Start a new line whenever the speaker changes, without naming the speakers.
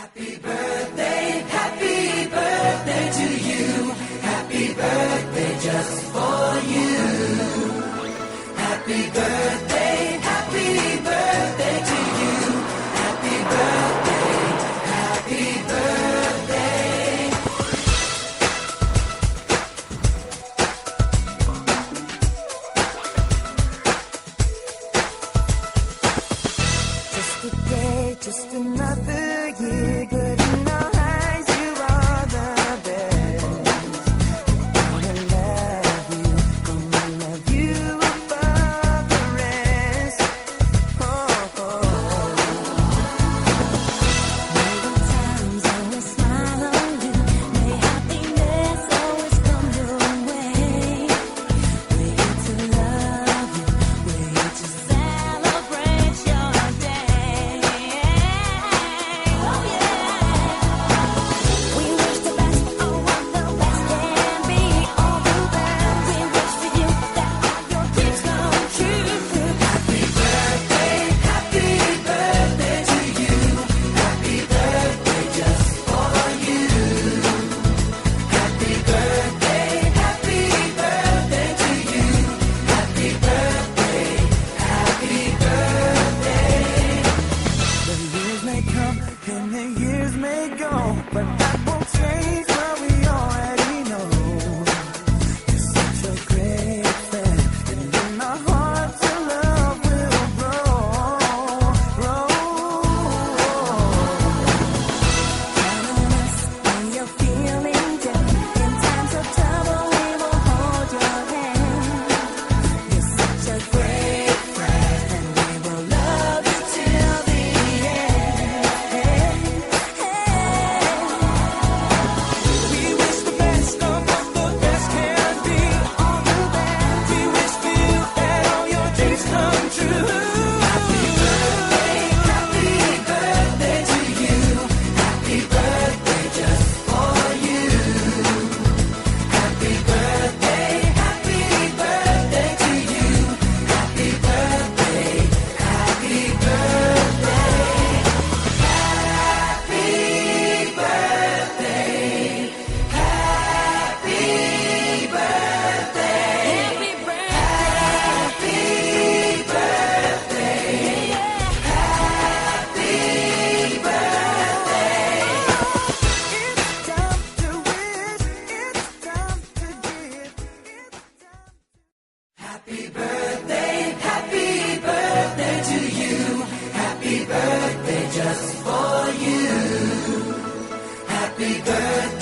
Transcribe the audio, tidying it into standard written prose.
Happy birthday to you. Happy birthday just for you. Happy birthday to you. Happy birthday, happy birthday.
Just a day, just another year, good in our eyes, you are the best. Gonna love you above the rest. Many times I will smile on you, may happiness always come your way. We're here to love you, we're here to celebrate your day. Oh yeah. We wish the best of what the best can be. All the best. We wish for you that all your dreams come true.
Happy birthday to you. Happy birthday just for you. Happy birthday to you. Happy birthday, happy birthday.
The years may come and the years may go, but that won't change what we already know. You're such a great friend, and in our hearts your love will grow. Count on us when you're feeling down. In times of trouble, we will hold your hand. You're such a great friend, and we will love you till the end. We wish the best of what the best can be. All the best. We wish for you that all your dreams come true.
Happy birthday to you. Happy birthday just for you. Happy birthday to you. Happy birthday, happy birthday. Happy birthday, happy birthday.
Happy birthday. It's time to wish, it's time to give, it's time.
Happy birthday to you. Happy birthday just for you. Happy birthday.